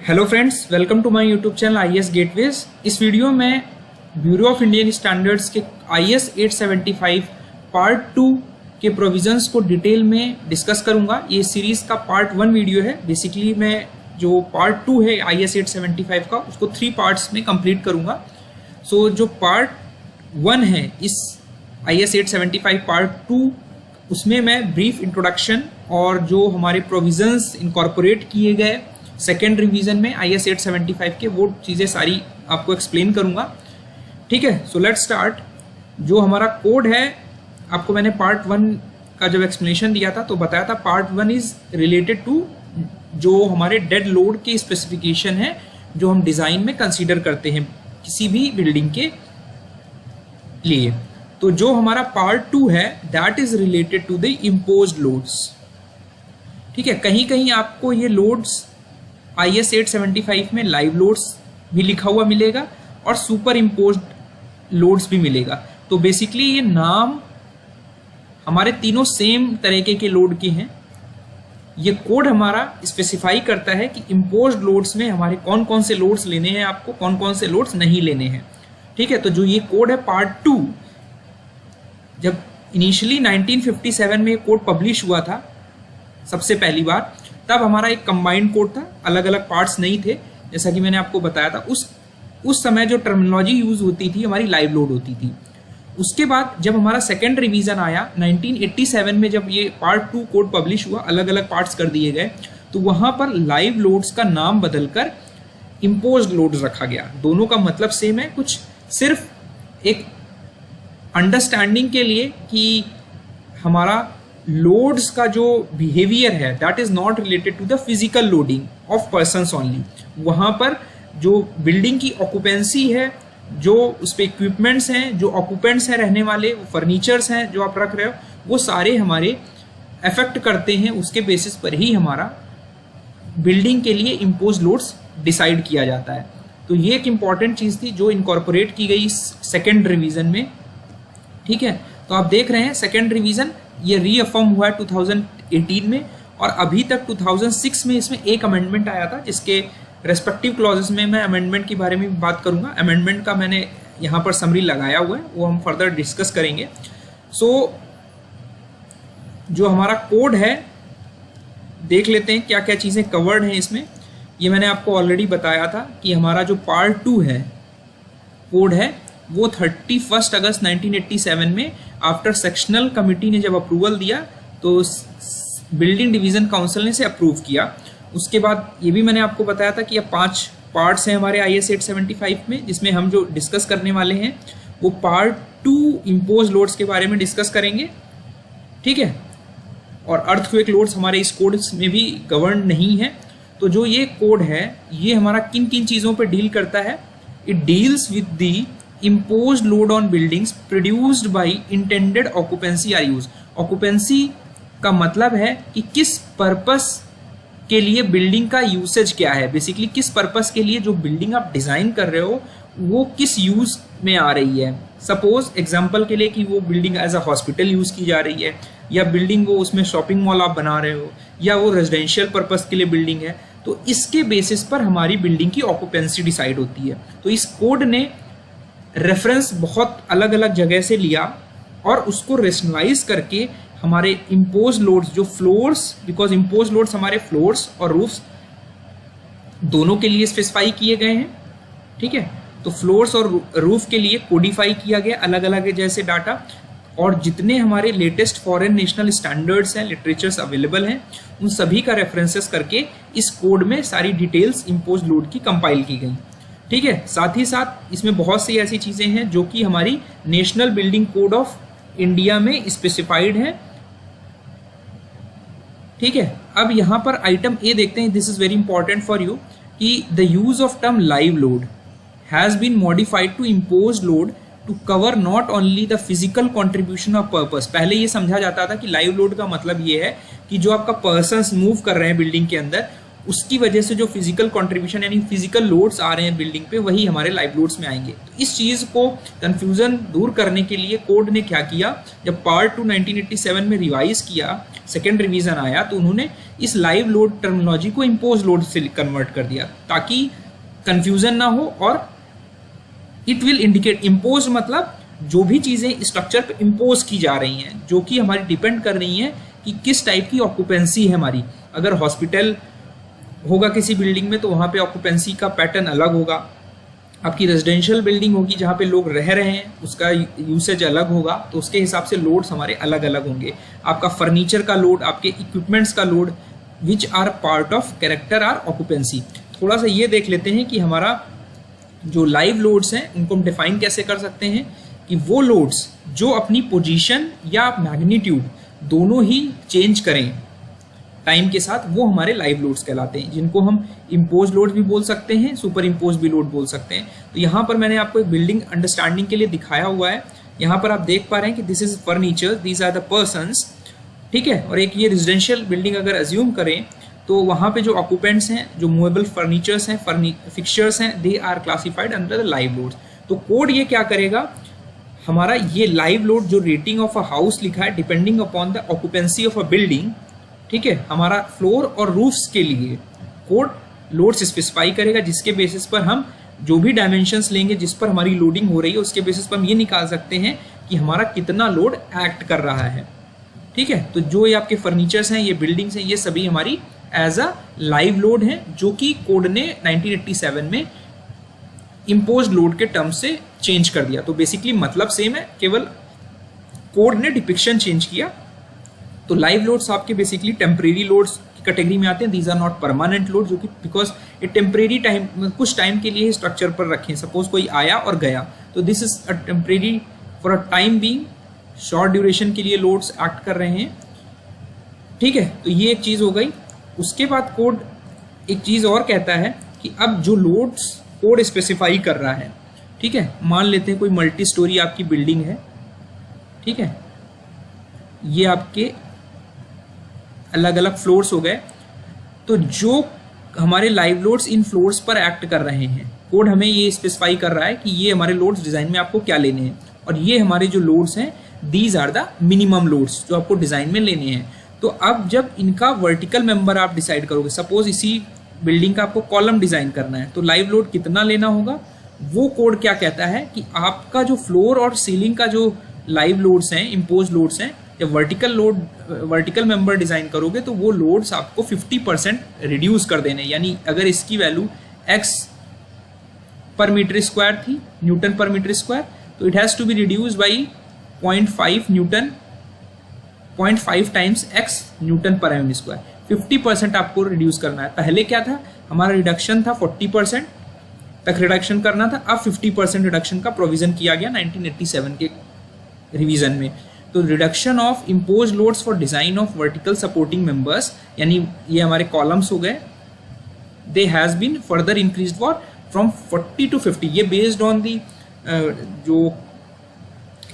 Hello friends, welcome to my YouTube channel IES-GATEWiz। इस video में bureau of Indian standards के IS 875 part 2 के provisions को detail में डिस्कस करूंगा। ये सीरीज़ का पार्ट 1 वीडियो है। बेसिकली मैं जो पार्ट 2 है IS 875 का, उसको 3 पार्ट्स में कंप्लीट करूंगा। सो जो पार्ट 1 है इस IS 875 पार्ट 2, उसमें मैं ब्रीफ इंट्रोडक्शन और जो हमारे प्रोविजंस इनकॉर्पोरेट किए गए सेकेंड रिवीजन में IS 875 के, वो चीज़ें सारी आपको एक्सप्लेन करूंगा। ठीक है, सो लेट्स स्टार्ट। जो हमारा कोड है, आपको मैंने पार्ट 1 का जब एक्सप्लेनेशन दिया था तो बताया था पार्ट 1 इज रिलेटेड टू जो हमारे डेड लोड के स्पेसिफिकेशन है जो हम डिज़ाइन में कंसीडर करते हैं किसी भी बिल्डिंग के लिए। तो जो हमारा पार्ट 2 है that is related to the imposed loads. ठीक है, कहीं कहीं आपको ये लोड्स IS 875 में लाइव लोड्स भी लिखा हुआ मिलेगा और सुपर इम्पोज्ड लोड्स भी मिलेगा। तो बेसिकली ये नाम हमारे तीनों सेम तरीके के लोड के हैं। ये कोड हमारा स्पेसिफाई करता है कि इम्पोज्ड लोड्स में हमारे कौन कौन से लोड्स लेने हैं, आपको कौन कौन से लोड्स नहीं लेने हैं। ठीक है, तो जो ये कोड है पार्ट 2, जब इनिशियली 1957 में ये कोड पब्लिश हुआ था सबसे पहली बार, तब हमारा एक कंबाइंड कोड था, अलग अलग पार्ट्स नहीं थे। जैसा कि मैंने आपको बताया था, उस समय जो टर्मिनोलॉजी यूज होती थी हमारी लाइव लोड होती थी। उसके बाद जब हमारा सेकेंड रिवीजन आया 1987 में, जब ये पार्ट 2 कोड पब्लिश हुआ, अलग अलग पार्ट्स कर दिए गए, तो वहाँ पर लाइव लोड्स का नाम बदलकर इम्पोज्ड लोड्स रखा गया। दोनों का मतलब सेम है, कुछ सिर्फ एक अंडरस्टैंडिंग के लिए कि हमारा लोड्स का जो बिहेवियर है that is not related to the physical loading of persons only. वहाँ पर जो बिल्डिंग की ऑक्यूपेंसी है, जो उस पर इक्विपमेंट्स हैं, जो ऑक्यूपेंट्स हैं रहने वाले, वो फर्नीचर्स हैं जो आप रख रहे हो, वो सारे हमारे अफेक्ट करते हैं। उसके बेसिस पर ही हमारा बिल्डिंग के लिए इम्पोज लोड्स डिसाइड किया जाता है। तो ये एक इम्पॉर्टेंट चीज़ थी जो इनकॉर्पोरेट की गई सेकेंड रिवीजन में। ठीक है, तो आप देख रहे हैं सेकेंड रिवीजन ये रीअफर्म हुआ है 2018 में, और अभी तक 2006 में इसमें एक अमेंडमेंट आया था जिसके रेस्पेक्टिव क्लॉजेस में मैं अमेंडमेंट के बारे में बात करूंगा। अमेंडमेंट का मैंने यहाँ पर समरी लगाया हुआ है, वो हम फर्दर डिस्कस करेंगे। सो जो हमारा कोड है देख लेते हैं क्या क्या चीज़ें कवर्ड हैं इसमें। ये मैंने आपको ऑलरेडी बताया था कि हमारा जो पार्ट 2 है कोड है वो 31 अगस्त 1987 में आफ्टर सेक्शनल कमिटी ने जब अप्रूवल दिया तो बिल्डिंग डिवीज़न काउंसिल ने इसे अप्रूव किया। उसके बाद ये भी मैंने आपको बताया था कि अब 5 पार्ट्स हैं हमारे IS 875 में, जिसमें हम जो डिस्कस करने वाले हैं वो पार्ट 2 इम्पोज लोड्स के बारे में डिस्कस करेंगे। ठीक है, और अर्थक्वेक लोड्स हमारे इस कोड में भी गवर्न नहीं है। तो जो ये कोड है ये हमारा किन किन चीज़ों पर डील करता है, it deals with the imposed load on buildings produced by intended occupancy are used। Occupancy का मतलब है कि किस पर्पस के लिए बिल्डिंग का यूसेज क्या है। बेसिकली किस पर्पस के लिए जो बिल्डिंग आप डिज़ाइन कर रहे हो वो किस यूज़ में आ रही है। सपोज एग्जांपल के लिए कि वो building as a hospital use की जा रही है, या बिल्डिंग वो उसमें शॉपिंग मॉल आप बना रहे हो, या वो रेजिडेंशियल पर्पस के लिए बिल्डिंग है। तो इसके बेसिस पर हमारी बिल्डिंग की ऑक्यूपेंसी डिसाइड होती है। तो इस कोड ने रेफरेंस बहुत अलग अलग जगह से लिया और उसको रेशनलाइज करके हमारे इम्पोज लोड्स जो फ्लोर्स, बिकॉज इम्पोज लोड्स हमारे फ्लोर्स और रूफ्स दोनों के लिए स्पेसिफाई किए गए हैं। ठीक है, तो फ्लोर्स और रूफ के लिए कोडिफाई किया गया अलग अलग जैसे डाटा, और जितने हमारे लेटेस्ट फॉरेन नेशनल स्टैंडर्ड्स हैं, लिटरेचर्स अवेलेबल हैं, उन सभी का रेफरेंसेस करके इस कोड में सारी डिटेल्स इम्पोज लोड की कंपाइल की गई। ठीक है, साथ ही साथ इसमें बहुत सी ऐसी चीज़ें हैं जो कि हमारी national building code of India में स्पेसिफाइड है। ठीक है, अब यहाँ पर आइटम ए देखते हैं। This is very important for you कि the use of term live load has been modified to impose load to cover not only the physical contribution of purpose. पहले ये समझा जाता था कि लाइव लोड का मतलब ये है कि जो आपका पर्सन्स मूव कर रहे हैं बिल्डिंग के अंदर, उसकी वजह से जो फिजिकल कंट्रीब्यूशन यानी फिजिकल लोड्स आ रहे हैं बिल्डिंग पे, वही हमारे लाइव लोड्स में आएंगे। तो इस चीज़ को कंफ्यूजन दूर करने के लिए कोड ने क्या किया, जब पार्ट 2 1987 में रिवाइज किया, सेकेंड रिवीजन आया, तो उन्होंने इस लाइव लोड टर्मिनोलॉजी को इम्पोज लोड से कन्वर्ट कर दिया ताकि कंफ्यूजन ना हो। और इट विल इंडिकेट, इम्पोज मतलब जो भी चीज़ें स्ट्रक्चर पे इम्पोज की जा रही हैं, जो कि हमारी डिपेंड कर रही हैं कि किस टाइप की ऑक्यूपेंसी है हमारी। अगर हॉस्पिटल होगा किसी बिल्डिंग में तो वहाँ पे ऑक्यूपेंसी का पैटर्न अलग होगा। आपकी रेजिडेंशियल बिल्डिंग होगी जहाँ पे लोग रह रहे हैं, उसका यूसेज अलग होगा, तो उसके हिसाब से लोड्स हमारे अलग अलग होंगे। आपका फर्नीचर का लोड, आपके इक्विपमेंट्स का load, which are part of character are occupancy. थोड़ा सा ये देख लेते हैं कि हमारा जो लाइव लोड्स हैं उनको हम डिफाइन कैसे कर सकते हैं कि वो लोड्स जो अपनी पोजीशन या मैग्नीट्यूड दोनों ही चेंज करें टाइम के साथ, वो हमारे लाइव लोड्स कहलाते हैं, जिनको हम इम्पोज लोड भी बोल सकते हैं, सुपर इम्पोज भी लोड बोल सकते हैं। तो यहाँ पर मैंने आपको एक बिल्डिंग अंडरस्टैंडिंग के लिए दिखाया हुआ है। यहाँ पर आप देख पा रहे हैं कि this is furniture, these are the persons, ठीक है। और एक ये रेजिडेंशियल बिल्डिंग अगर अज्यूम करें तो वहाँ पे जो ऑक्यूपेंट्स हैं, जो मूवेबल फर्नीचर्स हैं, फिक्सचर्स हैं, they are classified under the live loads. तो कोड ये क्या करेगा, हमारा ये लाइव लोड जो रेटिंग ऑफ अ हाउस लिखा है depending upon the occupancy of a building, ठीक है, हमारा फ्लोर और रूफ्स के लिए कोड लोड्स स्पेसिफाई करेगा, जिसके बेसिस पर हम जो भी डायमेंशंस लेंगे जिस पर हमारी लोडिंग हो रही है उसके बेसिस पर हम ये निकाल सकते हैं कि हमारा कितना लोड एक्ट कर रहा है, ठीक है। तो जो ये आपके फर्नीचर्स हैं, ये बिल्डिंग्स हैं, ये सभी हमारी एज अ लाइव लोड हैं, जो कि कोड ने 1987 में इम्पोज लोड के टर्म से चेंज कर दिया। तो बेसिकली मतलब सेम है, केवल कोड ने डिपिक्शन चेंज किया। तो लाइव लोड्स आपके बेसिकली टेम्परेरी लोड्स की कैटेगरी में आते हैं। These are not permanent load, जो कि बिकॉज ये टेम्परेरी टाइम, कुछ टाइम के लिए स्ट्रक्चर पर रखें। सपोज कोई आया और गया, तो this is a temporary for a time being, short duration के लिए लोड्स एक्ट कर रहे हैं, ठीक है। तो ये एक चीज़ हो गई। उसके बाद कोड एक चीज़ और कहता है कि अब जो लोड्स कोड स्पेसिफाई कर रहा है, ठीक है, मान लेते हैं कोई मल्टी स्टोरी आपकी बिल्डिंग है, ठीक है, ये आपके अलग अलग फ्लोर्स हो गए। तो जो हमारे लाइव लोड्स इन फ्लोर्स पर एक्ट कर रहे हैं, कोड हमें ये स्पेसिफाई कर रहा है कि ये हमारे लोड्स डिज़ाइन में आपको क्या लेने हैं, और ये हमारे जो लोड्स हैं, these are the minimum loads जो आपको डिज़ाइन में लेने हैं। तो अब जब इनका वर्टिकल मेंबर आप डिसाइड करोगे, सपोज इसी बिल्डिंग का आपको कॉलम डिज़ाइन करना है, तो लाइव लोड कितना लेना होगा, वो कोड क्या कहता है कि आपका जो फ्लोर और सीलिंग का जो लाइव लोड्स हैं, इम्पोज लोड्स हैं, जब वर्टिकल मेंबर डिज़ाइन करोगे तो वो लोड्स आपको 50% रिड्यूस कर देने। यानी अगर इसकी वैल्यू x पर मीटर स्क्वायर थी, न्यूटन पर मीटर स्क्वायर, तो it has to be reduce by 0.5 newton, 0.5 times x newton पर mm स्क्वायर। 50% आपको रिड्यूस करना है। पहले क्या था, हमारा रिडक्शन था 40% तक रिडक्शन करना था, अब 50% रिडक्शन का प्रोविजन किया गया 1987 के रिवीजन में। तो reduction of impose loads for design of vertical supporting members, यानी ये हमारे कॉलम्स हो गए, they has been further increased for from 40 to 50। ये बेस्ड ऑन दी जो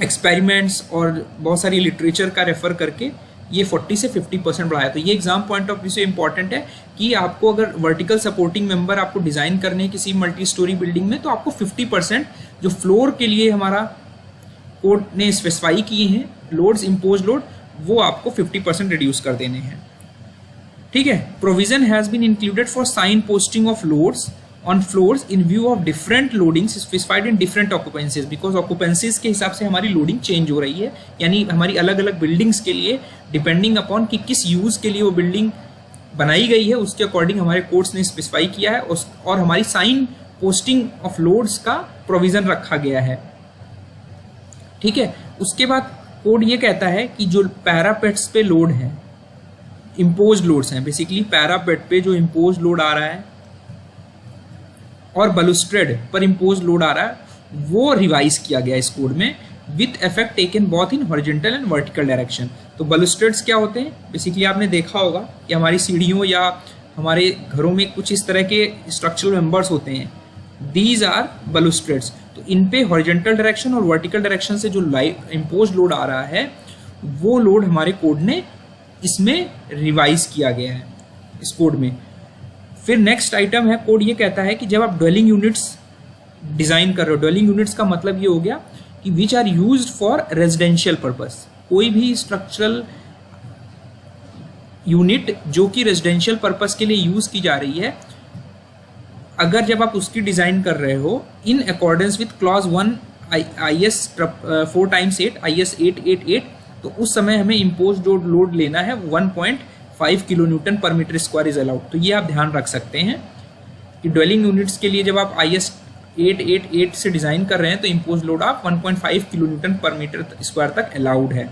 एक्सपेरिमेंट्स और बहुत सारी लिटरेचर का रेफर करके ये 40 से 50% बढ़ाया। तो ये एग्जाम पॉइंट ऑफ व्यू से इंपॉर्टेंट है कि आपको अगर वर्टिकल सपोर्टिंग मेंबर आपको डिज़ाइन करने किसी मल्टी स्टोरी बिल्डिंग में, तो आपको 50% जो फ्लोर के लिए हमारा कोड ने स्पेसिफाई किए हैं लोड्स, इम्पोज लोड, वो आपको 50% रिड्यूस कर देने हैं, ठीक है। Provision has been included for sign posting of loads on floors in view of different loadings specified in different occupancies, because occupancies के हिसाब से हमारी लोडिंग चेंज हो रही है। यानी हमारी अलग अलग बिल्डिंग्स के लिए डिपेंडिंग अपॉन कि किस यूज़ के लिए वो बिल्डिंग बनाई गई है, उसके अकॉर्डिंग हमारे कोड्स ने स्पेसिफाई किया है, और हमारी साइन पोस्टिंग ऑफ लोड्स का प्रोविज़न रखा गया है, ठीक है। उसके बाद कोड ये कहता है कि जो पैरापेट्स पे लोड है, इम्पोज लोड्स हैं, बेसिकली पैरापेट पे जो इम्पोज लोड आ रहा है और बलुस्ट्रेड पर इम्पोज लोड आ रहा है, वो रिवाइज किया गया इस कोड में with effect taken both in horizontal and vertical direction. तो बलुस्ट्रेड्स क्या होते हैं, बेसिकली आपने देखा होगा कि हमारी सीढ़ियों या हमारे घरों में कुछ इस तरह के स्ट्रक्चरल मेंबर्स होते हैं, दीज आर बलुस्ट्रेड्स। तो इन पे हॉरिजॉन्टल डायरेक्शन और वर्टिकल डायरेक्शन से जो इम्पोज लोड आ रहा है, वो लोड हमारे कोड ने इसमें रिवाइज किया गया है इस कोड में। फिर नेक्स्ट आइटम है, कोड ये कहता है कि जब आप ड्वेलिंग यूनिट्स डिज़ाइन कर रहे हो, ड्वेलिंग यूनिट्स का मतलब ये हो गया कि which are used for residential purpose. कोई भी स्ट्रक्चरल यूनिट जो कि रेजिडेंशियल पर्पस के लिए यूज की जा रही है, अगर जब आप उसकी डिजाइन कर रहे हो in accordance with clause 1 IS 4x8 IS 888, तो उस समय हमें इम्पोज लोड लेना है 1.5 किलो न्यूटन पर मीटर स्क्वायर इज अलाउड। तो ये आप ध्यान रख सकते हैं कि ड्वेलिंग यूनिट्स के लिए जब आप IS 888 से डिजाइन कर रहे हैं तो इम्पोज लोड आप 1.5 किलो न्यूटन पर मीटर स्क्वायर तक अलाउड है।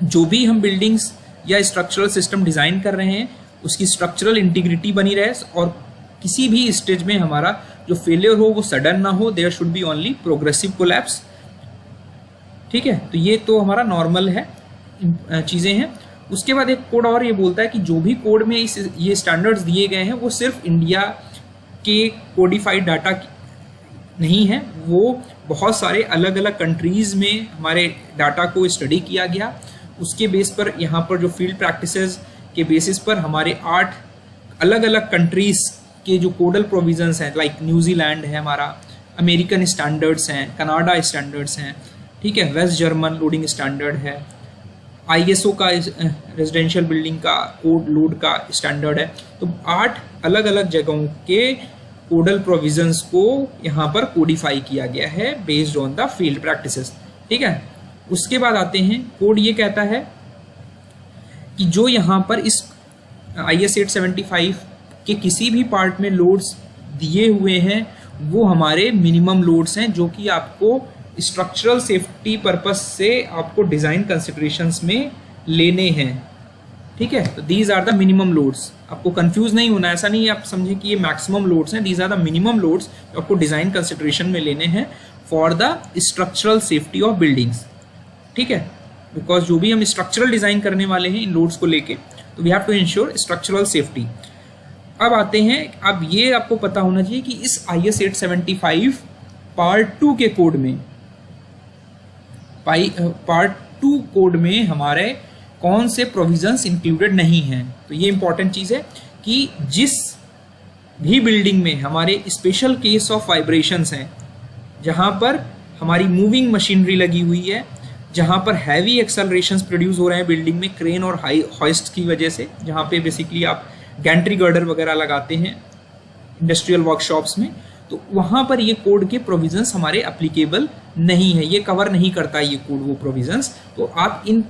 जो भी हम बिल्डिंग्स या स्ट्रक्चरल सिस्टम डिजाइन कर रहे हैं उसकी स्ट्रक्चरल इंटीग्रिटी बनी रहे और किसी भी स्टेज में हमारा जो फेलियर हो वो सडन ना हो, there should be only progressive collapse. ठीक है, तो ये तो हमारा नॉर्मल है चीज़ें हैं। उसके बाद एक कोड और ये बोलता है कि जो भी कोड में ये स्टैंडर्ड्स दिए गए हैं वो सिर्फ इंडिया के कोडिफाइड डाटा नहीं है, वो बहुत सारे अलग अलग कंट्रीज़ में हमारे डाटा को स्टडी किया गया। उसके बेस पर यहाँ पर जो फील्ड प्रैक्टिसेस के बेसिस पर हमारे 8 अलग अलग कंट्रीज़ के जो कोडल प्रोविजंस हैं, लाइक न्यूजीलैंड है हमारा, अमेरिकन स्टैंडर्ड्स हैं, कनाडा स्टैंडर्ड्स हैं, ठीक है, वेस्ट जर्मन लोडिंग स्टैंडर्ड है, ISO का रेजिडेंशियल बिल्डिंग का कोड लोड का स्टैंडर्ड है। तो 8 अलग अलग जगहों के कोडल प्रोविजंस को यहाँ पर कोडिफाई किया गया है based on the field practices. ठीक है, उसके बाद आते हैं कोड ये कहता है कि जो यहाँ पर इस IS 875 के किसी भी पार्ट में लोड्स दिए हुए हैं वो हमारे मिनिमम लोड्स हैं जो कि आपको स्ट्रक्चरल सेफ्टी पर्पस से आपको डिज़ाइन कंसिडरेशंस में लेने हैं। ठीक है, तो these are the minimum loads. आपको कंफ्यूज नहीं होना, ऐसा नहीं आप समझें कि ये मैक्सिमम लोड्स हैं, these are the minimum loads जो आपको डिज़ाइन कंसिडरेशन में लेने हैं for the structural safety of buildings. ठीक है, बिकॉज जो भी हम स्ट्रक्चरल डिज़ाइन करने वाले हैं इन लोड्स को लेके, तो we have to ensure structural safety. अब आते हैं, अब ये आपको पता होना चाहिए कि इस IS 875 Part-2 के कोड में Part-2 कोड में हमारे कौन से प्रोविजंस इंक्लूडेड नहीं हैं। तो ये इंपॉर्टेंट चीज़ है कि जिस भी बिल्डिंग में हमारे स्पेशल केस ऑफ वाइब्रेशंस हैं, जहाँ पर हमारी मूविंग मशीनरी लगी हुई है, जहाँ पर हैवी एक्सेलरेशंस प्रोड्यूस हो रहे हैं बिल्डिंग में क्रेन और हाई हॉइस्ट की वजह से, जहाँ पे बेसिकली आप गैंट्री गर्डर वगैरह लगाते हैं इंडस्ट्रियल वर्कशॉप्स में, तो वहाँ पर ये कोड के प्रोविजंस हमारे एप्लीकेबल नहीं है, ये कवर नहीं करता ये कोड वो प्रोविजंस। तो आप इन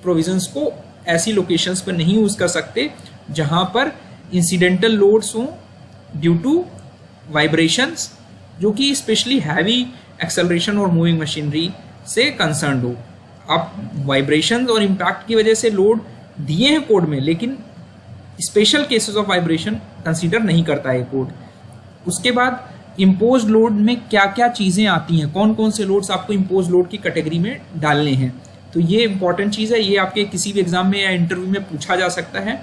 प्रोविजंस को ऐसी लोकेशंस पर नहीं यूज़ कर सकते जहाँ पर इंसिडेंटल लोड्स हों ड्यू टू वाइब्रेशंस, जो कि स्पेशली हैवी एक्सेलरेशन और मूविंग मशीनरी से कंसर्न हो। आप वाइब्रेशन और इम्पैक्ट की वजह से लोड दिए हैं कोड में, लेकिन special cases of vibration consider नहीं करता है कोड। उसके बाद इम्पोज लोड में क्या क्या चीज़ें आती हैं, कौन कौन से लोड्स आपको इम्पोज लोड की कैटेगरी में डालने हैं, तो ये इंपॉर्टेंट चीज़ है। ये आपके किसी भी एग्जाम में या इंटरव्यू में पूछा जा सकता है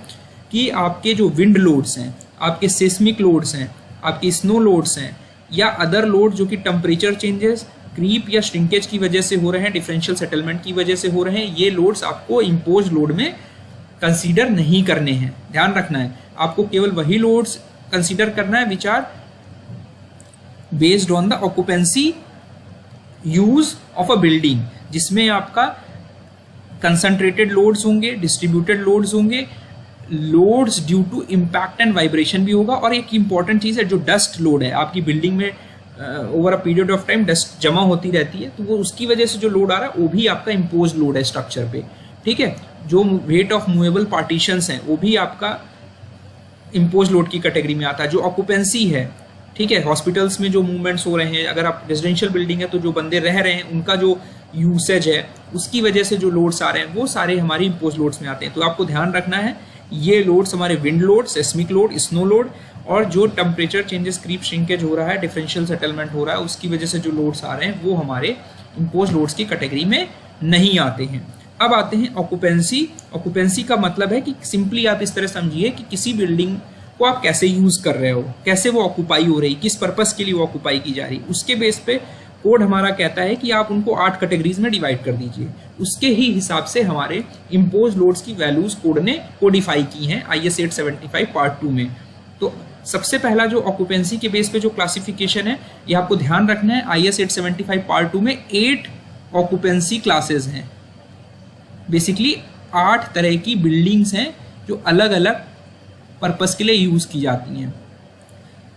कि आपके जो विंड लोड्स हैं, आपके सिस्मिक लोड्स हैं, आपके स्नो लोड्स हैं, या अदर लोड जो कि टेम्परेचर चेंजेस, क्रीप या श्रिंकेज की वजह से हो रहे हैं, डिफरेंशियल सेटलमेंट की वजह से हो रहे हैं, ये लोड्स आपको इम्पोज लोड में कंसीडर नहीं करने हैं। ध्यान रखना है, आपको केवल वही लोड्स कंसीडर करना है which are based on the occupancy use of a building, जिसमें आपका कंसंट्रेटेड लोड्स होंगे, डिस्ट्रीब्यूटेड लोड्स होंगे, loads due to impact and vibration भी होगा। और एक इंपॉर्टेंट चीज़ है जो डस्ट लोड है, आपकी बिल्डिंग में over a period of time dust जमा होती रहती है, तो वो उसकी वजह से जो लोड आ रहा है वो भी आपका इम्पोज लोड है स्ट्रक्चर पे। ठीक है, जो वेट ऑफ मूवेबल पार्टीशंस हैं वो भी आपका इम्पोज लोड की कैटेगरी में आता है। जो ऑक्यूपेंसी है, ठीक है, हॉस्पिटल्स में जो मूवमेंट्स हो रहे हैं, अगर आप रेजिडेंशियल बिल्डिंग है तो जो बंदे रह रहे हैं उनका जो यूसेज है उसकी वजह से जो लोड्स आ रहे हैं वो सारे हमारे इम्पोज लोड्स में आते हैं। तो आपको ध्यान रखना है ये लोड्स हमारे wind load, seismic load, snow load, और जो टेम्परेचर चेंजेस, क्रीप श्रिंकेज हो रहा है, डिफरेंशियल सेटलमेंट हो रहा है, उसकी वजह से जो लोड्स आ रहे हैं वो हमारे इम्पोज लोड्स की कैटेगरी में नहीं आते हैं। अब आते हैं ऑक्यूपेंसी। ऑक्यूपेंसी का मतलब है कि सिंपली आप इस तरह समझिए कि किसी बिल्डिंग को आप कैसे यूज़ कर रहे हो, कैसे वो ऑक्यूपाई हो रही, किस पर्पस के लिए वो ऑक्यूपाई की जा रही, उसके बेस पे कोड हमारा कहता है कि आप उनको 8 कैटेगरीज में डिवाइड कर दीजिए। उसके ही हिसाब से हमारे इम्पोज लोड्स की वैल्यूज कोड ने कोडिफाई की हैं IS 875 Part-2 में। तो सबसे पहला जो ऑक्यूपेंसी के बेस पे जो क्लासिफिकेशन है, ये आपको ध्यान रखना है। IS 875 Part-2 में 8 ऑक्यूपेंसी क्लासेस हैं। बेसिकली 8 तरह की बिल्डिंग्स हैं जो अलग अलग पर्पस के लिए यूज़ की जाती हैं।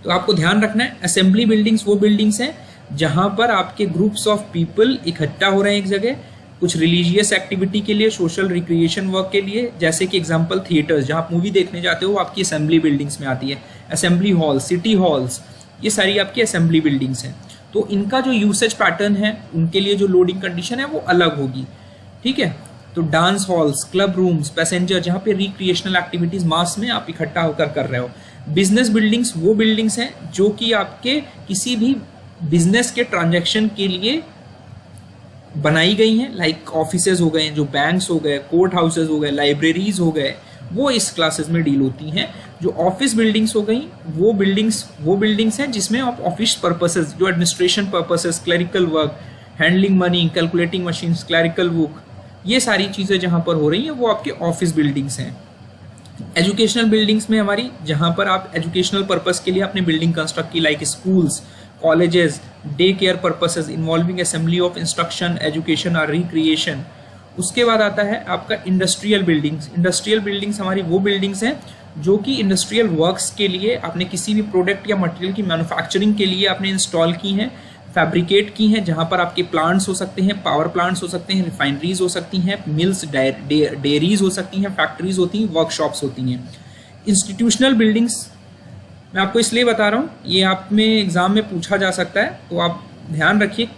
तो आपको ध्यान रखना है, असेंबली बिल्डिंग्स वो बिल्डिंग्स हैं जहाँ पर आपके ग्रुप्स ऑफ पीपल इकट्ठा हो रहे हैं एक जगह, कुछ रिलीजियस एक्टिविटी के लिए, सोशल रिक्रिएशन वर्क के लिए, जैसे कि एग्जांपल थिएटर्स, जहाँ आप मूवी देखने जाते हो वो आपकी असेंबली बिल्डिंग्स में आती है। असेंबली हॉल, सिटी हॉल्स, ये सारी आपकी असेंबली बिल्डिंग्स हैं। तो इनका जो यूसेज पैटर्न है, उनके लिए जो लोडिंग कंडीशन है वो अलग होगी, ठीक है। तो dance halls, club rooms, passenger, जहाँ पे रिक्रिएशनल एक्टिविटीज मास में आप इकट्ठा होकर कर रहे हो। बिजनेस बिल्डिंग्स वो बिल्डिंग्स हैं जो कि आपके किसी भी बिजनेस के ट्रांजैक्शन के लिए बनाई गई हैं, लाइक ऑफिसेज हो गए, जो बैंक्स हो गए, कोर्ट हाउसेज हो गए, लाइब्रेरीज हो गए, वो इस क्लासेस में डील होती हैं। जो ऑफिस बिल्डिंग्स हो गई वो बिल्डिंग्स हैं जिसमें आप ऑफिस पर्पसेस, जो administration purposes, clerical work, handling money, calculating machines, clerical book, ये सारी चीज़ें जहाँ पर हो रही हैं वो आपके ऑफिस बिल्डिंग्स हैं। एजुकेशनल बिल्डिंग्स में हमारी, जहाँ पर आप एजुकेशनल पर्पस के लिए अपनी बिल्डिंग कंस्ट्रक्ट की, like schools, colleges, day care purposes involving assembly of instruction, education और रिक्रिएशन। उसके बाद आता है आपका इंडस्ट्रियल बिल्डिंग्स। इंडस्ट्रियल बिल्डिंग्स हमारी वो बिल्डिंग्स हैं जो कि इंडस्ट्रियल वर्क्स के लिए आपने किसी भी प्रोडक्ट या मटेरियल की मैन्युफैक्चरिंग के लिए आपने इंस्टॉल की हैं, फैब्रिकेट की हैं, जहाँ पर आपके प्लांट्स हो सकते हैं, पावर प्लांट्स हो सकते हैं, रिफाइनरीज हो सकती हैं, मिल्स, डेयरीज हो सकती हैं, फैक्ट्रीज होती हैं, वर्कशॉप्स होती हैं। इंस्टीट्यूशनल बिल्डिंग्स मैं आपको इसलिए बता रहा हूँ, ये आप में एग्जाम में पूछा जा सकता है, तो आप ध्यान रखिए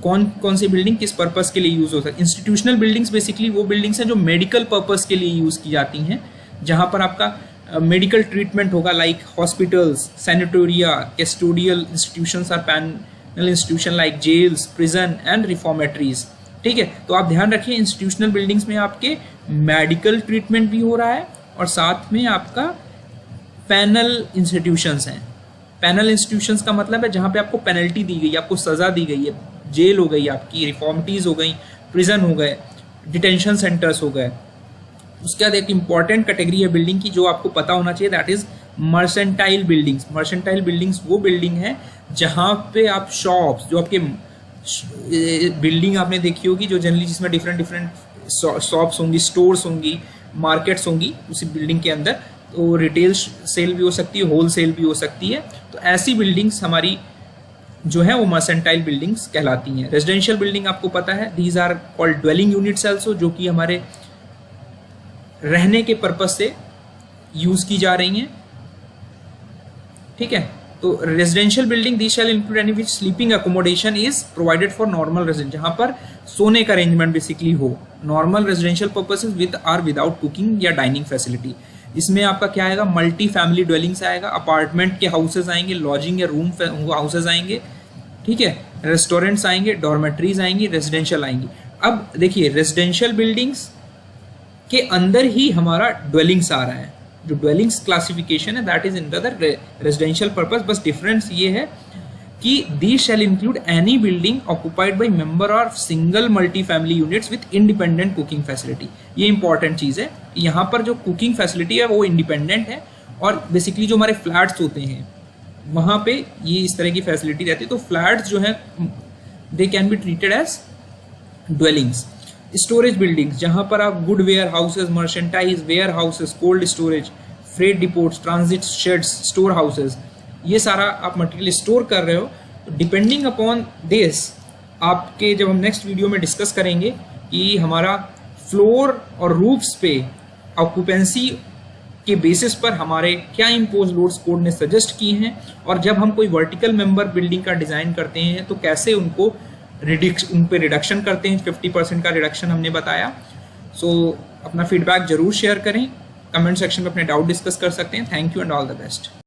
कौन कौन सी बिल्डिंग किस पर्पस के लिए यूज़ हो सकती है। इंस्टीट्यूशनल बिल्डिंग्स बेसिकली वो बिल्डिंग्स हैं जो मेडिकल पर्पस के लिए यूज़ की जाती हैं, जहाँ पर आपका मेडिकल ट्रीटमेंट होगा, like hospitals, sanatoria, custodial institutions और penal institution like jails, prison and reformatories, ठीक है। तो आप ध्यान रखिए इंस्टीट्यूशनल बिल्डिंग्स में आपके मेडिकल ट्रीटमेंट भी हो रहा है और साथ में आपका पैनल इंस्टीट्यूशंस हैं। पैनल इंस्टीट्यूशंस का मतलब है जहाँ पे आपको पेनल्टी दी गई, आपको सज़ा दी गई है, जेल हो गई आपकी, रिफॉर्मिटीज़ हो गई, प्रिजन हो गए, डिटेंशन सेंटर्स हो गए। उसके बाद एक इंपॉर्टेंट कैटेगरी है बिल्डिंग की जो आपको पता होना चाहिए, that is mercantile buildings. Mercantile buildings वो बिल्डिंग है जहाँ पे आप शॉप्स, जो आपके बिल्डिंग आपने देखी होगी जो जनरली जिसमें डिफरेंट शॉप्स होंगी, स्टोर्स होंगी, मार्केट्स होंगी उसी बिल्डिंग के अंदर, तो रिटेल सेल भी हो सकती है, होल सेल भी हो सकती है। तो ऐसी बिल्डिंग्स हमारी जो है वो मर्सेंटाइल बिल्डिंग्स कहलाती हैं। रेजिडेंशियल बिल्डिंग आपको पता है, these are called dwelling units also, जो कि हमारे रहने के पर्पस से यूज की जा रही हैं, ठीक है। तो residential building these shall include any which sleeping accommodation is provided for normal resident, जहाँ पर सोने का अरेंजमेंट बेसिकली हो, normal residential purposes with are without cooking या डाइनिंग फैसिलिटी। इसमें आपका क्या आएगा, मल्टी फैमिली ड्वेलिंग्स आएगा, अपार्टमेंट के हाउसेज आएंगे, लॉजिंग या रूम हाउसेज आएंगे, ठीक है, रेस्टोरेंट्स आएंगे, डॉर्मेट्रीज आएंगी, रेजिडेंशियल आएंगी। अब देखिए रेजिडेंशियल बिल्डिंग्स के अंदर ही हमारा ड्वेलिंग्स आ रहा है, जो ड्वेलिंग्स क्लासिफिकेशन है that is under the residential purpose. बस डिफरेंस ये है कि these shall include any building occupied by member of single multi family units with independent cooking facility. ये इंपॉर्टेंट चीज़ है, यहाँ पर जो कुकिंग फैसिलिटी है वो इंडिपेंडेंट है, और बेसिकली जो हमारे फ्लैट्स होते हैं वहाँ पे ये इस तरह की फैसिलिटी रहती है। तो फ्लैट्स जो है they can be treated as dwellings. Storage buildings, जहाँ पर आप good warehouses, merchandise warehouses, cold storage, freight depots, transit sheds, storehouses, ये सारा आप मटेरियल स्टोर कर रहे हो। तो डिपेंडिंग अपॉन दिस आपके, जब हम नेक्स्ट वीडियो में डिस्कस करेंगे कि हमारा फ्लोर और रूफ्स पे ऑक्यूपेंसी के बेसिस पर हमारे क्या इम्पोज लोड्स कोड ने सजेस्ट किए हैं, और जब हम कोई वर्टिकल मेंबर बिल्डिंग का डिज़ाइन करते हैं तो कैसे उनको उन पे रिडक्शन करते हैं। 50% का रिडक्शन हमने बताया। सो अपना फीडबैक जरूर शेयर करें, कमेंट सेक्शन में अपने डाउट डिस्कस कर सकते हैं। Thank you and all the best.